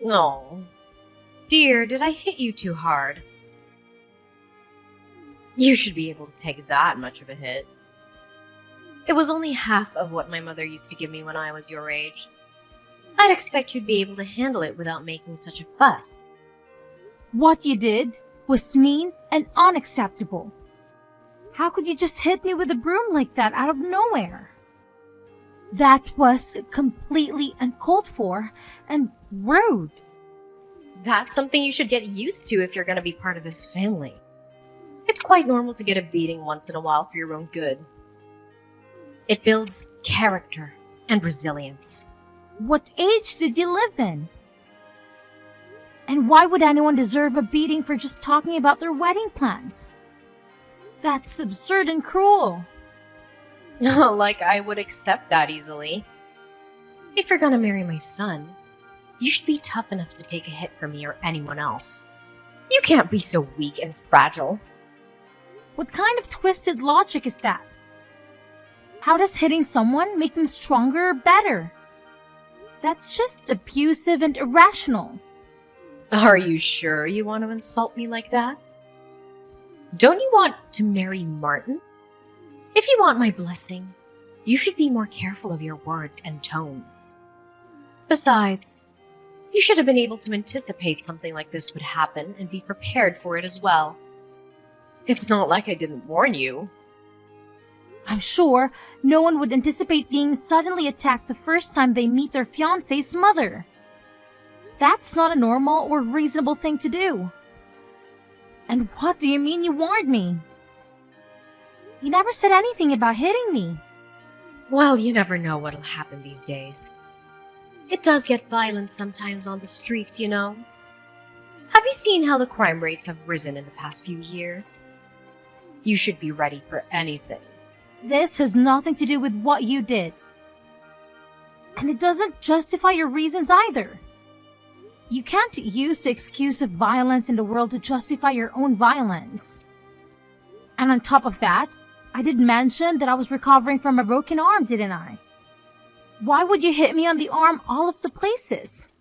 Oh, dear, did I hit you too hard? You should be able to take that much of a hit. It was only half of what my mother used to give me when I was your age. I'd expect you'd be able to handle it without making such a fuss. What you did was mean and unacceptable. How could you just hit me with a broom like that out of nowhere? That was completely uncalled for and rude. That's something you should get used to if you're going to be part of this family. It's quite normal to get a beating once in a while for your own good. It builds character and resilience. What age did you live in? And why would anyone deserve a beating for just talking about their wedding plans? That's absurd and cruel. Like I would accept that easily. If you're gonna marry my son, you should be tough enough to take a hit from me or anyone else. You can't be so weak and fragile. What kind of twisted logic is that? How does hitting someone make them stronger or better? That's just abusive and irrational. Are you sure you want to insult me like that? Don't you want to marry Martin? If you want my blessing, you should be more careful of your words and tone. Besides, you should have been able to anticipate something like this would happen and be prepared for it as well. It's not like I didn't warn you. I'm sure no one would anticipate being suddenly attacked the first time they meet their fiancé's mother. That's not a normal or reasonable thing to do. And what do you mean you warned me? You never said anything about hitting me. Well, you never know what'll happen these days. It does get violent sometimes on the streets, you know. Have you seen how the crime rates have risen in the past few years? You should be ready for anything. This has nothing to do with what you did. And it doesn't justify your reasons either. You can't use the excuse of violence in the world to justify your own violence. And on top of that, I did mention that I was recovering from a broken arm, didn't I? Why would you hit me on the arm all of the places?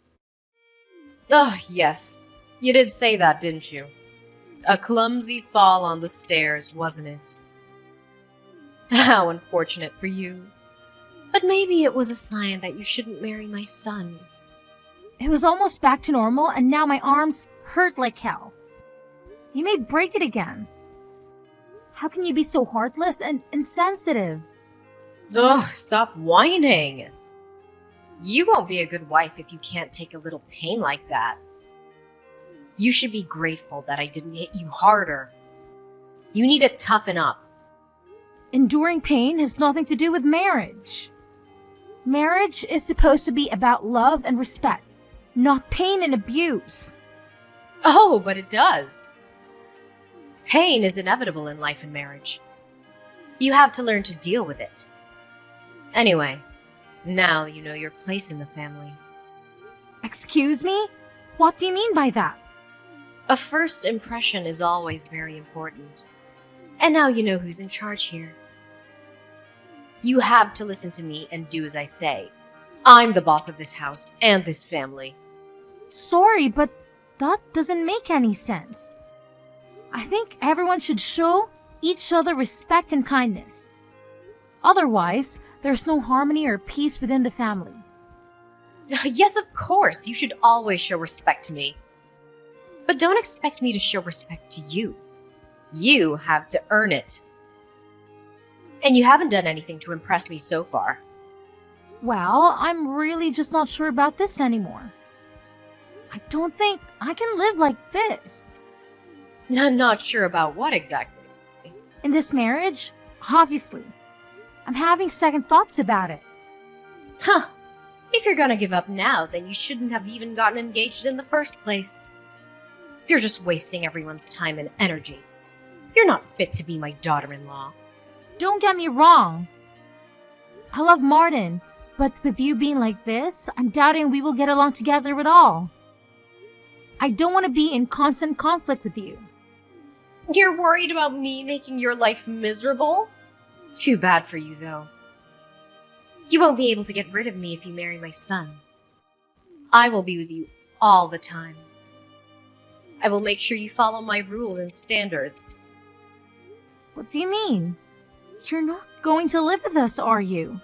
Oh, yes. You did say that, didn't you? A clumsy fall on the stairs, wasn't it? How unfortunate for you. But maybe it was a sign that you shouldn't marry my son. It was almost back to normal and now my arms hurt like hell. You may break it again. How can you be so heartless and insensitive? Ugh, stop whining. You won't be a good wife if you can't take a little pain like that. You should be grateful that I didn't hit you harder. You need to toughen up. Enduring pain has nothing to do with marriage. Marriage is supposed to be about love and respect, not pain and abuse. Oh, but it does. Pain is inevitable in life and marriage. You have to learn to deal with it. Anyway, now you know your place in the family. Excuse me? What do you mean by that? A first impression is always very important. And now you know who's in charge here. You have to listen to me and do as I say. I'm the boss of this house and this family. Sorry, but that doesn't make any sense. I think everyone should show each other respect and kindness. Otherwise, there's no harmony or peace within the family. Yes, of course, you should always show respect to me. But don't expect me to show respect to you. You have to earn it. And you haven't done anything to impress me so far. Well, I'm really just not sure about this anymore. I don't think I can live like this. I'm not sure about what exactly. In this marriage, obviously. I'm having second thoughts about it. Huh. If you're gonna give up now, then you shouldn't have even gotten engaged in the first place. You're just wasting everyone's time and energy. You're not fit to be my daughter-in-law. Don't get me wrong. I love Martin, but with you being like this, I'm doubting we will get along together at all. I don't want to be in constant conflict with you. You're worried about me making your life miserable? Too bad for you, though. You won't be able to get rid of me if you marry my son. I will be with you all the time. I will make sure you follow my rules and standards. What do you mean? You're not going to live with us, are you?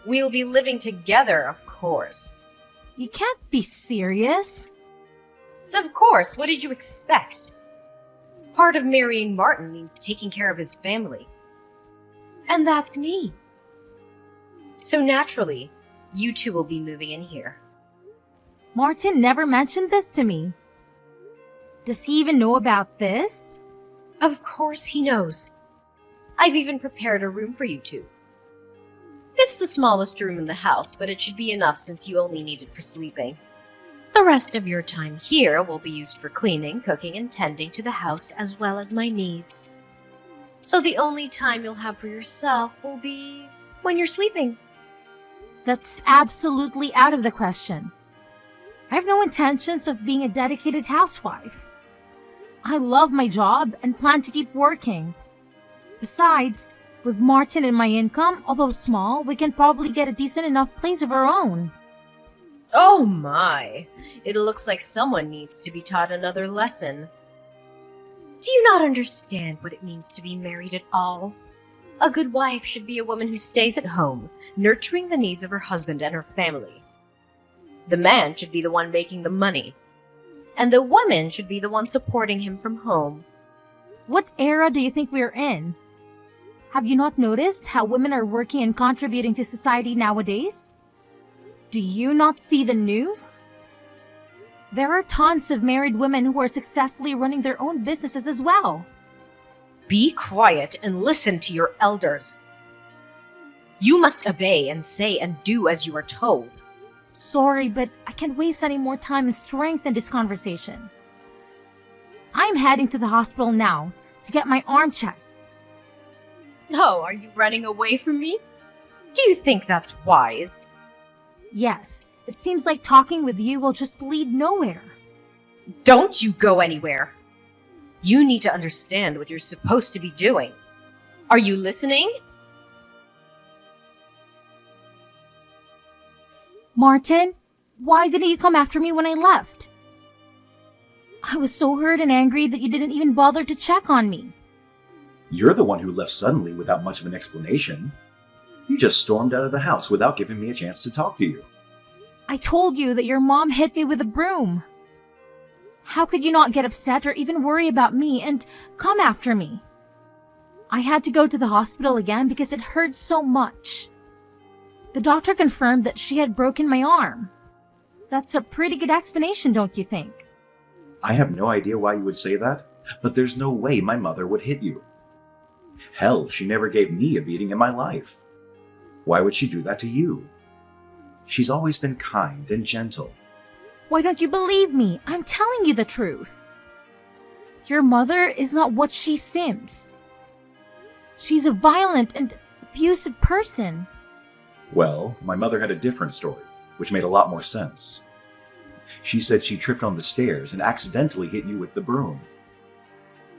We'll be living together, of course. You can't be serious. Of course, what did you expect? Part of marrying Martin means taking care of his family. And that's me. So naturally, you two will be moving in here. Martin never mentioned this to me. Does he even know about this? Of course he knows. I've even prepared a room for you two. It's the smallest room in the house, but it should be enough since you only need it for sleeping. The rest of your time here will be used for cleaning, cooking, and tending to the house as well as my needs. So the only time you'll have for yourself will be when you're sleeping. That's absolutely out of the question. I have no intentions of being a dedicated housewife. I love my job and plan to keep working. Besides, with Martin and my income, although small, we can probably get a decent enough place of our own. Oh my! It looks like someone needs to be taught another lesson. Do you not understand what it means to be married at all? A good wife should be a woman who stays at home, nurturing the needs of her husband and her family. The man should be the one making the money, and the woman should be the one supporting him from home. What era do you think we're in? Have you not noticed how women are working and contributing to society nowadays? Do you not see the news? There are tons of married women who are successfully running their own businesses as well. Be quiet and listen to your elders. You must obey and say and do as you are told. Sorry, but I can't waste any more time and strength in this conversation. I'm heading to the hospital now to get my arm checked. Oh, are you running away from me? Do you think that's wise? Yes, it seems like talking with you will just lead nowhere. Don't you go anywhere. You need to understand what you're supposed to be doing. Are you listening? Martin, why didn't you come after me when I left? I was so hurt and angry that you didn't even bother to check on me. You're the one who left suddenly without much of an explanation. You just stormed out of the house without giving me a chance to talk to you. I told you that your mom hit me with a broom. How could you not get upset or even worry about me and come after me? I had to go to the hospital again because it hurt so much. The doctor confirmed that she had broken my arm. That's a pretty good explanation, don't you think? I have no idea why you would say that, but there's no way my mother would hit you. Hell, she never gave me a beating in my life. Why would she do that to you? She's always been kind and gentle. Why don't you believe me? I'm telling you the truth. Your mother is not what she seems. She's a violent and abusive person. Well, my mother had a different story, which made a lot more sense. She said she tripped on the stairs and accidentally hit you with the broom.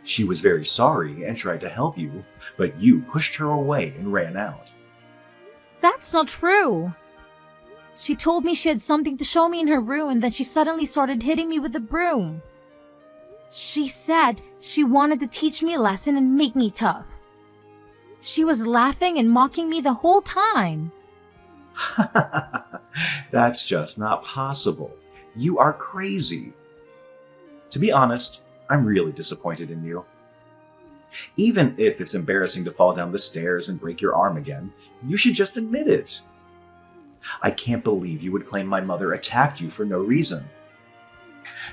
She was very sorry and tried to help you, but you pushed her away and ran out. That's not true. She told me she had something to show me in her room and then she suddenly started hitting me with the broom. She said she wanted to teach me a lesson and make me tough. She was laughing and mocking me the whole time. That's just not possible. You are crazy. To be honest, I'm really disappointed in you. Even if it's embarrassing to fall down the stairs and break your arm again, you should just admit it. I can't believe you would claim my mother attacked you for no reason.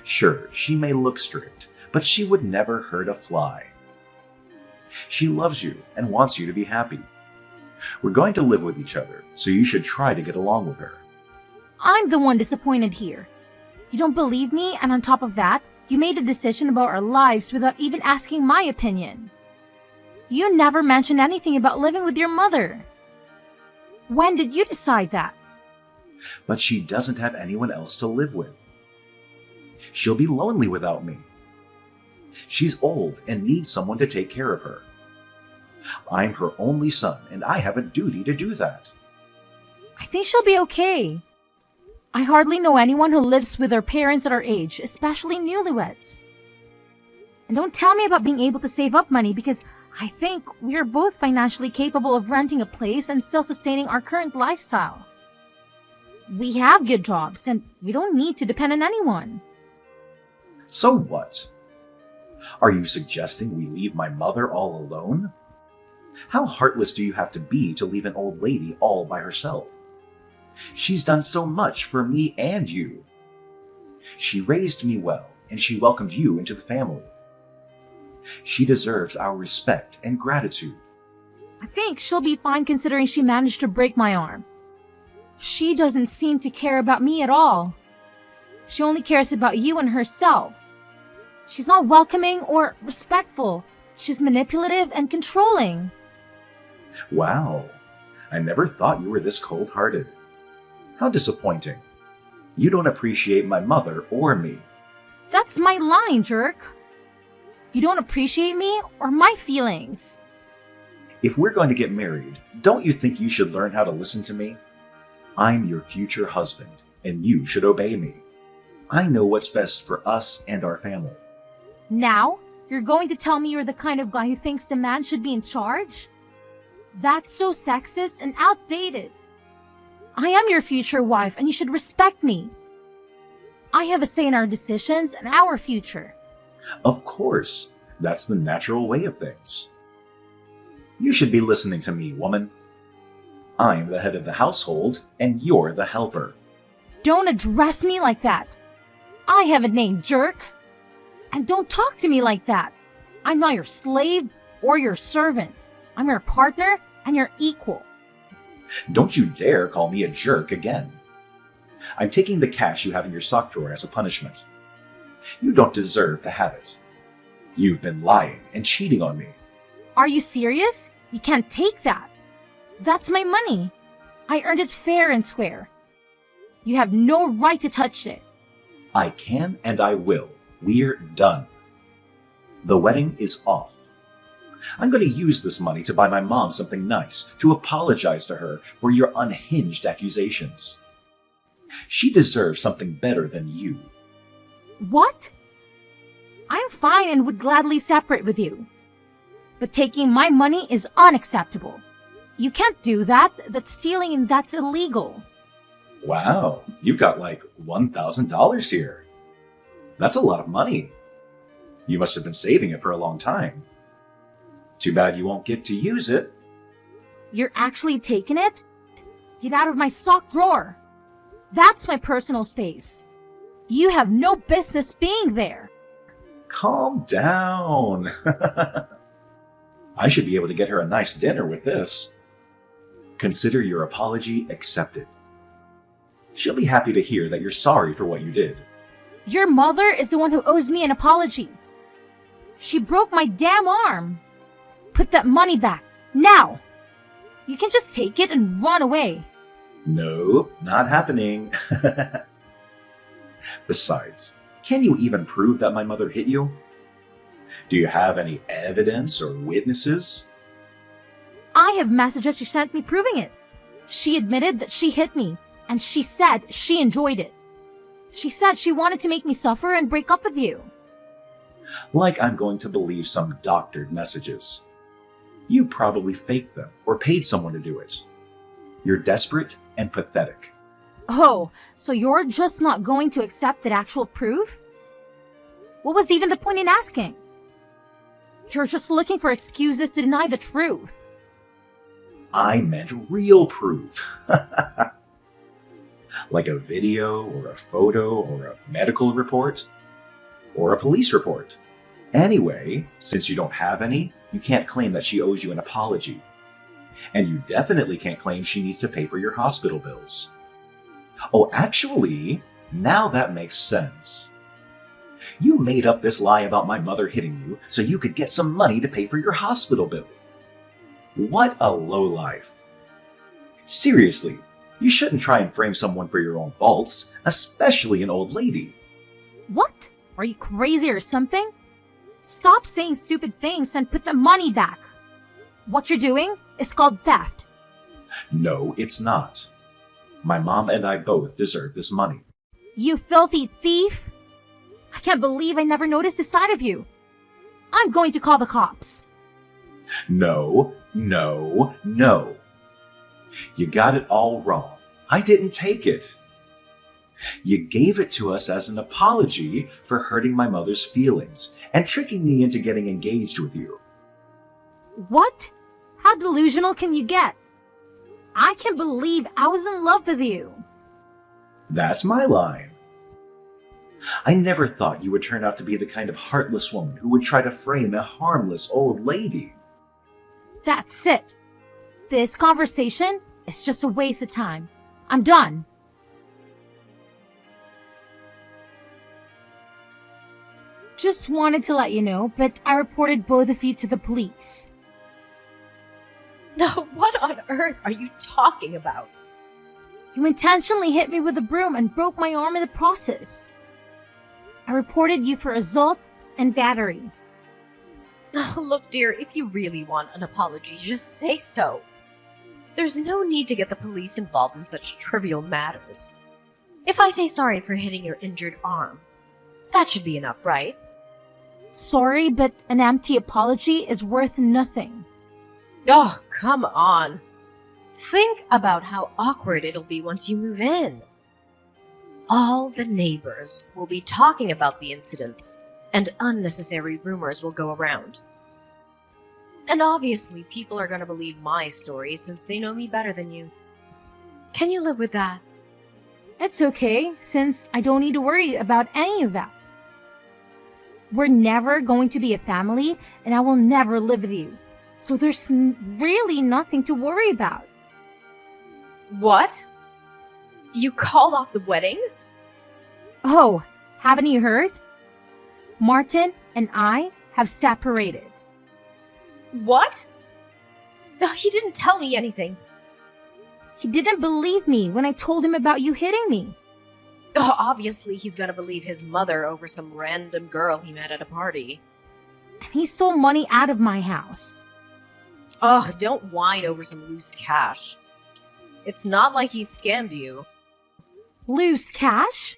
Sure, she may look strict, but she would never hurt a fly. She loves you and wants you to be happy. We're going to live with each other, so you should try to get along with her. I'm the one disappointed here. You don't believe me, and on top of that, you made a decision about our lives without even asking my opinion. You never mentioned anything about living with your mother. When did you decide that? But she doesn't have anyone else to live with. She'll be lonely without me. She's old and needs someone to take care of her. I'm her only son, and I have a duty to do that. I think she'll be okay. I hardly know anyone who lives with their parents at our age, especially newlyweds. And don't tell me about being able to save up money because I think we are both financially capable of renting a place and still sustaining our current lifestyle. We have good jobs and we don't need to depend on anyone. So what? Are you suggesting we leave my mother all alone? How heartless do you have to be to leave an old lady all by herself? She's done so much for me and you. She raised me well, and she welcomed you into the family. She deserves our respect and gratitude. I think she'll be fine considering she managed to break my arm. She doesn't seem to care about me at all. She only cares about you and herself. She's not welcoming or respectful. She's manipulative and controlling. Wow, I never thought you were this cold-hearted. How disappointing. You don't appreciate my mother or me. That's my line, jerk. You don't appreciate me or my feelings. If we're going to get married, don't you think you should learn how to listen to me? I'm your future husband, and you should obey me. I know what's best for us and our family. Now, you're going to tell me you're the kind of guy who thinks the man should be in charge? That's so sexist and outdated. I am your future wife, and you should respect me. I have a say in our decisions and our future. Of course, that's the natural way of things. You should be listening to me, woman. I'm the head of the household, and you're the helper. Don't address me like that. I have a name, jerk. And don't talk to me like that. I'm not your slave or your servant. I'm your partner and your equal. Don't you dare call me a jerk again. I'm taking the cash you have in your sock drawer as a punishment. You don't deserve to have it. You've been lying and cheating on me. Are you serious? You can't take that. That's my money. I earned it fair and square. You have no right to touch it. I can and I will. We're done. The wedding is off. I'm going to use this money to buy my mom something nice, to apologize to her for your unhinged accusations. She deserves something better than you. What? I'm fine and would gladly separate with you. But taking my money is unacceptable. You can't do that. That's stealing and that's illegal. Wow, you've got like $1,000 here. That's a lot of money. You must have been saving it for a long time. Too bad you won't get to use it. You're actually taking it? Get out of my sock drawer. That's my personal space. You have no business being there. Calm down. I should be able to get her a nice dinner with this. Consider your apology accepted. She'll be happy to hear that you're sorry for what you did. Your mother is the one who owes me an apology. She broke my damn arm. Put that money back, now! You can just take it and run away. No, not happening. Besides, can you even prove that my mother hit you? Do you have any evidence or witnesses? I have messages she sent me proving it. She admitted that she hit me, and she said she enjoyed it. She said she wanted to make me suffer and break up with you. Like I'm going to believe some doctored messages. You probably faked them or paid someone to do it. You're desperate and pathetic. Oh, so you're just not going to accept that actual proof? What was even the point in asking? You're just looking for excuses to deny the truth. I meant real proof. Like a video or a photo or a medical report or a police report. Anyway, since you don't have any, you can't claim that she owes you an apology. And you definitely can't claim she needs to pay for your hospital bills. Oh, actually, now that makes sense. You made up this lie about my mother hitting you so you could get some money to pay for your hospital bill. What a lowlife. Seriously, you shouldn't try and frame someone for your own faults, especially an old lady. What? Are you crazy or something? Stop saying stupid things and put the money back. What you're doing is called theft. No, it's not. My mom and I both deserve this money. You filthy thief! I can't believe I never noticed this side of you. I'm going to call the cops. No, no, no. You got it all wrong. I didn't take it. You gave it to us as an apology for hurting my mother's feelings and tricking me into getting engaged with you. What? How delusional can you get? I can't believe I was in love with you. That's my line. I never thought you would turn out to be the kind of heartless woman who would try to frame a harmless old lady. That's it. This conversation is just a waste of time. I'm done. Just wanted to let you know, but I reported both of you to the police. No, what on earth are you talking about? You intentionally hit me with a broom and broke my arm in the process. I reported you for assault and battery. Oh, look, dear, if you really want an apology, just say so. There's no need to get the police involved in such trivial matters. If I say sorry for hitting your injured arm, that should be enough, right? Sorry, but an empty apology is worth nothing. Oh, come on. Think about how awkward it'll be once you move in. All the neighbors will be talking about the incidents, and unnecessary rumors will go around. And obviously, people are going to believe my story since they know me better than you. Can you live with that? It's okay, since I don't need to worry about any of that. We're never going to be a family, and I will never live with you. So there's really nothing to worry about. What? You called off the wedding? Oh, haven't you heard? Martin and I have separated. What? No, he didn't tell me anything. He didn't believe me when I told him about you hitting me. Oh, obviously he's gonna believe his mother over some random girl he met at a party. And he stole money out of my house. Ugh, don't whine over some loose cash. It's not like he scammed you. Loose cash?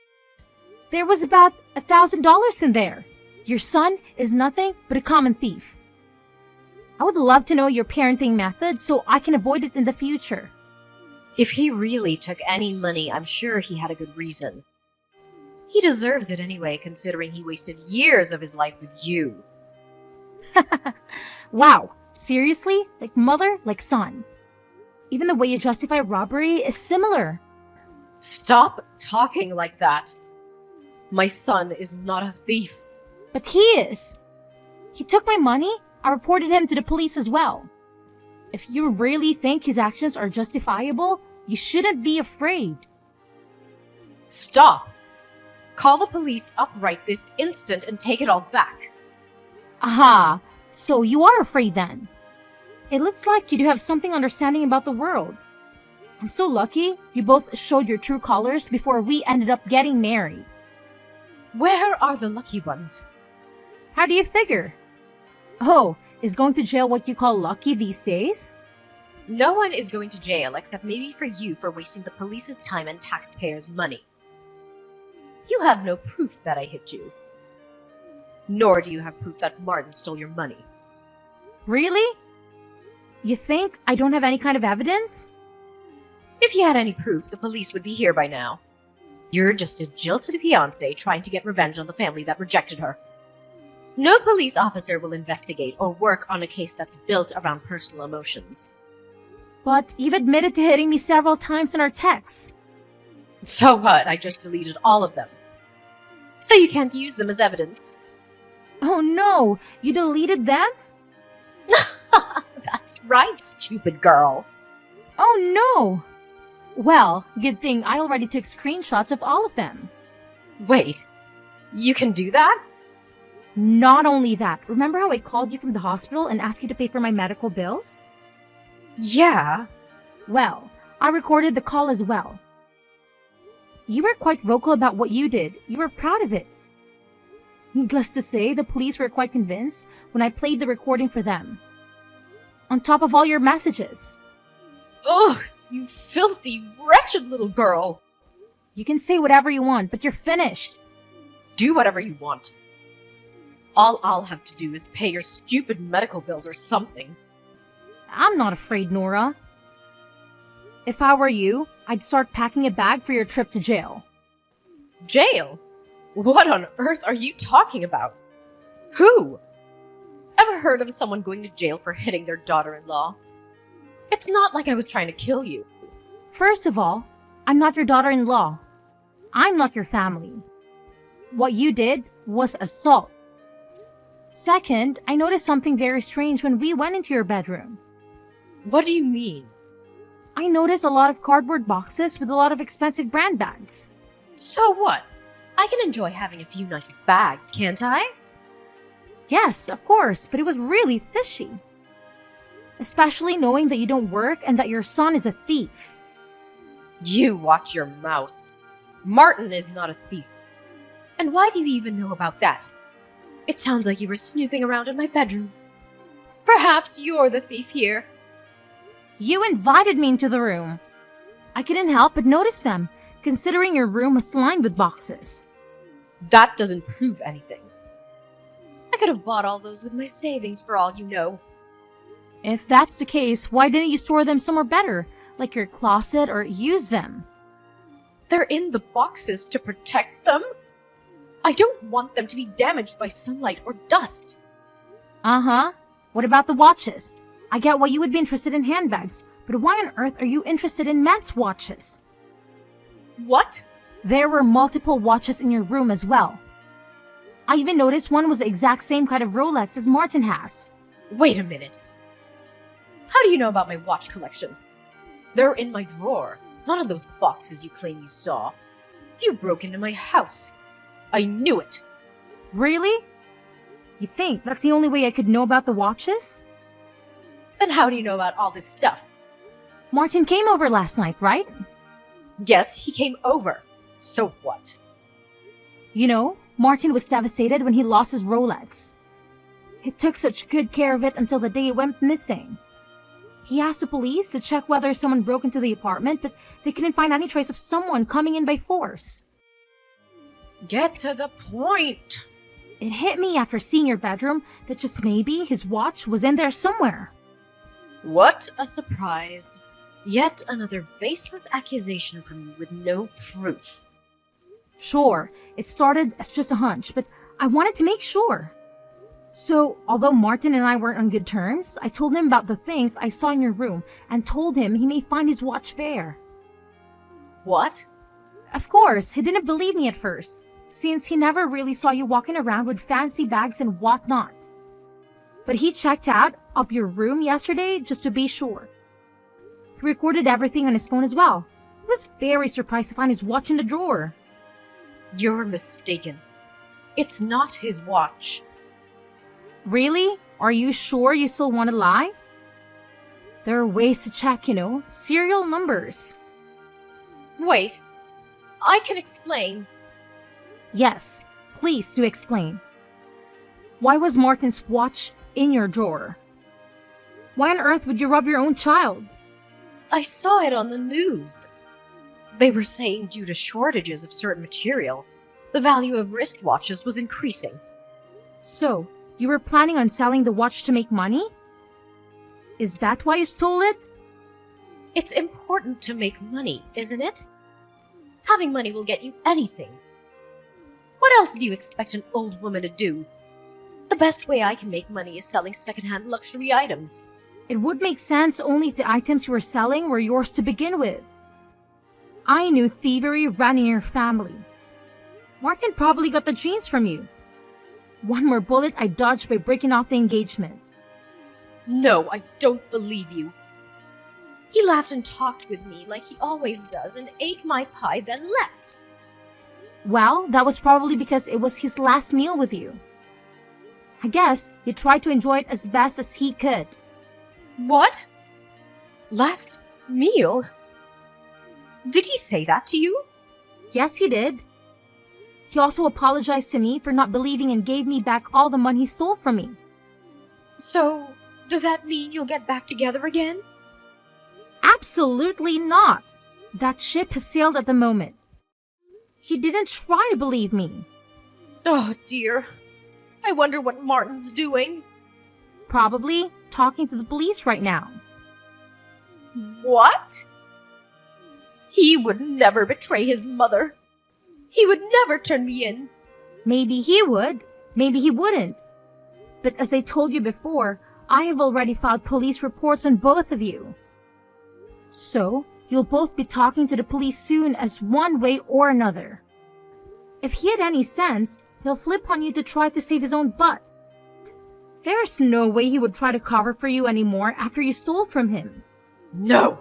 There was about $1,000 in there. Your son is nothing but a common thief. I would love to know your parenting method so I can avoid it in the future. If he really took any money, I'm sure he had a good reason. He deserves it anyway, considering he wasted years of his life with you. Wow, seriously? Like mother, like son. Even the way you justify robbery is similar. Stop talking like that. My son is not a thief. But he is. He took my money. I reported him to the police as well. If you really think his actions are justifiable, you shouldn't be afraid. Stop! Call the police up right this instant and take it all back. Aha! So you are afraid then? It looks like you do have something understanding about the world. I'm so lucky you both showed your true colors before we ended up getting married. Where are the lucky ones? How do you figure? Oh, is going to jail what you call lucky these days? No one is going to jail except maybe for you for wasting the police's time and taxpayers' money. You have no proof that I hit you. Nor do you have proof that Martin stole your money. Really? You think I don't have any kind of evidence? If you had any proof, the police would be here by now. You're just a jilted fiancé trying to get revenge on the family that rejected her. No police officer will investigate or work on a case that's built around personal emotions. But you've admitted to hitting me several times in our texts. So what? I just deleted all of them. So you can't use them as evidence. Oh no, you deleted them? That's right, stupid girl. Oh no! Well, good thing I already took screenshots of all of them. Wait, you can do that? Not only that, remember how I called you from the hospital and asked you to pay for my medical bills? Yeah. Well, I recorded the call as well. You were quite vocal about what you did. You were proud of it. Needless to say, the police were quite convinced when I played the recording for them. On top of all your messages. Ugh, You filthy, wretched little girl! You can say whatever you want, but you're finished. Do whatever you want. All I'll have to do is pay your stupid medical bills or something. I'm not afraid, Nora. If I were you, I'd start packing a bag for your trip to jail. Jail? What on earth are you talking about? Who? Ever heard of someone going to jail for hitting their daughter-in-law? It's not like I was trying to kill you. First of all, I'm not your daughter-in-law. I'm not your family. What you did was assault. Second, I noticed something very strange when we went into your bedroom. What do you mean? I noticed a lot of cardboard boxes with a lot of expensive brand bags. So what? I can enjoy having a few nice bags, can't I? Yes, of course, but it was really fishy. Especially knowing that you don't work and that your son is a thief. You watch your mouth. Martin is not a thief. And why do you even know about that? It sounds like you were snooping around in my bedroom. Perhaps you're the thief here. You invited me into the room. I couldn't help but notice them, considering your room was lined with boxes. That doesn't prove anything. I could have bought all those with my savings for all you know. If that's the case, why didn't you store them somewhere better, like your closet, or use them? They're in the boxes to protect them. I don't want them to be damaged by sunlight or dust. Uh-huh. What about the watches? I get why you would be interested in handbags, but why on earth are you interested in men's watches? What? There were multiple watches in your room as well. I even noticed one was the exact same kind of Rolex as Martin has. Wait a minute. How do you know about my watch collection? They're in my drawer, not in those boxes you claim you saw. You broke into my house. I knew it. Really? You think that's the only way I could know about the watches? Then how do you know about all this stuff? Martin came over last night, right? Yes, he came over. So what? You know, Martin was devastated when he lost his Rolex. He took such good care of it until the day it went missing. He asked the police to check whether someone broke into the apartment, but they couldn't find any trace of someone coming in by force. Get to the point. It hit me after seeing your bedroom that just maybe his watch was in there somewhere. What a surprise. Yet another baseless accusation from you with no proof. Sure, it started as just a hunch, but I wanted to make sure. So, although Martin and I weren't on good terms, I told him about the things I saw in your room and told him he may find his watch there. What? Of course, he didn't believe me at first, since he never really saw you walking around with fancy bags and whatnot. But he checked out of your room yesterday just to be sure. He recorded everything on his phone as well. He was very surprised to find his watch in the drawer. You're mistaken. It's not his watch. Really? Are you sure you still want to lie? There are ways to check, serial numbers. Wait. I can explain. Yes, please do explain. Why was Martin's watch in your drawer? Why on earth would you rob your own child? I saw it on the news. They were saying due to shortages of certain material, the value of wristwatches was increasing. So, you were planning on selling the watch to make money? Is that why you stole it? It's important to make money, isn't it? Having money will get you anything. What else do you expect an old woman to do? The best way I can make money is selling secondhand luxury items. It would make sense only if the items you were selling were yours to begin with. I knew thievery ran in your family. Martin probably got the genes from you. One more bullet I dodged by breaking off the engagement. No, I don't believe you. He laughed and talked with me like he always does and ate my pie, then left. Well, that was probably because it was his last meal with you. I guess he tried to enjoy it as best as he could. What? Last meal? Did he say that to you? Yes, he did. He also apologized to me for not believing and gave me back all the money he stole from me. So, does that mean you'll get back together again? Absolutely not. That ship has sailed at the moment. He didn't try to believe me. Oh dear. I wonder what Martin's doing. Probably talking to the police right now. What? He would never betray his mother. He would never turn me in. Maybe he would, maybe he wouldn't. But as I told you before, I have already filed police reports on both of you. So, you'll both be talking to the police soon as one way or another. If he had any sense, he'll flip on you to try to save his own butt. There's no way he would try to cover for you anymore after you stole from him. No!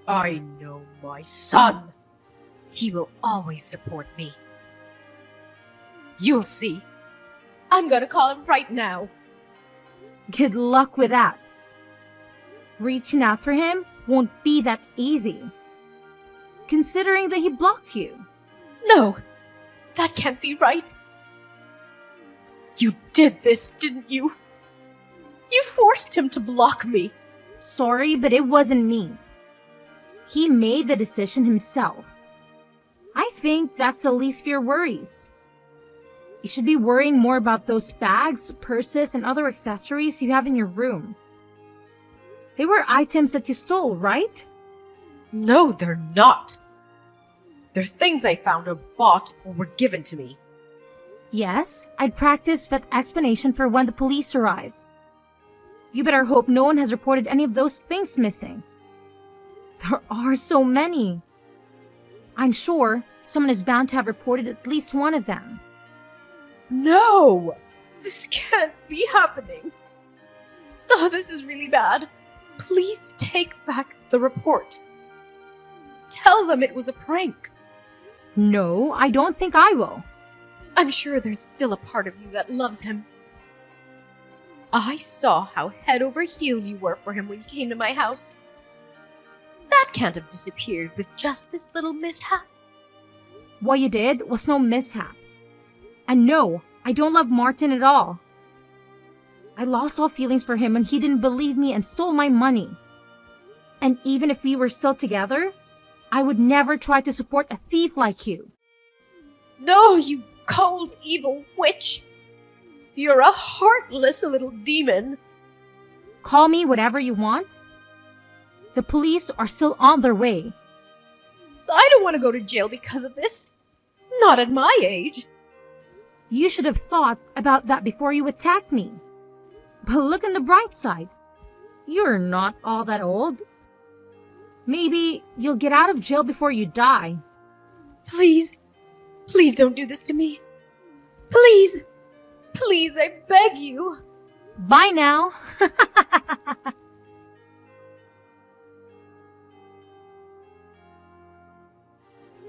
I know my son. He will always support me. You'll see. I'm gonna call him right now. Good luck with that. Reaching out for him won't be that easy, considering that he blocked you. No, that can't be right. You did this, didn't you? You forced him to block me. Sorry, but it wasn't me. He made the decision himself. I think that's the least of your worries. You should be worrying more about those bags, purses, and other accessories you have in your room. They were items that you stole, right? No, they're not. They're things I found or bought or were given to me. Yes, I'd practice that explanation for when the police arrive. You better hope no one has reported any of those things missing. There are so many. I'm sure someone is bound to have reported at least one of them. No! This can't be happening. Oh, this is really bad. Please take back the report. Tell them it was a prank. No, I don't think I will. I'm sure there's still a part of you that loves him. I saw how head over heels you were for him when you came to my house. That can't have disappeared with just this little mishap. What you did was no mishap. And no, I don't love Martin at all. I lost all feelings for him when he didn't believe me and stole my money. And even if we were still together, I would never try to support a thief like you. No, you cold, evil witch! You're a heartless little demon. Call me whatever you want. The police are still on their way. I don't want to go to jail because of this. Not at my age. You should have thought about that before you attacked me. But look on the bright side. You're not all that old. Maybe you'll get out of jail before you die. Please, please don't do this to me. Please, please, I beg you. Bye now.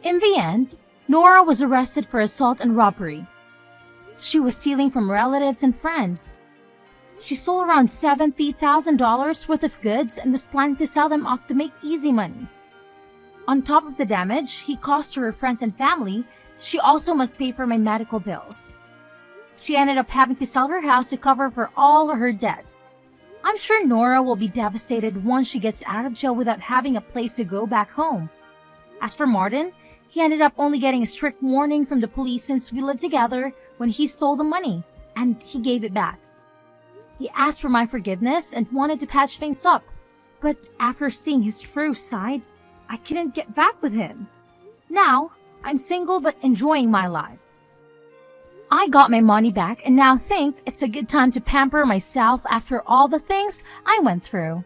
In the end, Nora was arrested for assault and robbery. She was stealing from relatives and friends. She stole around $70,000 worth of goods and was planning to sell them off to make easy money. On top of the damage he caused to her friends and family, she also must pay for my medical bills. She ended up having to sell her house to cover for all of her debt. I'm sure Nora will be devastated once she gets out of jail without having a place to go back home. As for Martin, he ended up only getting a strict warning from the police since we lived together when he stole the money, and he gave it back. He asked for my forgiveness and wanted to patch things up, but after seeing his true side, I couldn't get back with him. Now, I'm single but enjoying my life. I got my money back and now think it's a good time to pamper myself after all the things I went through.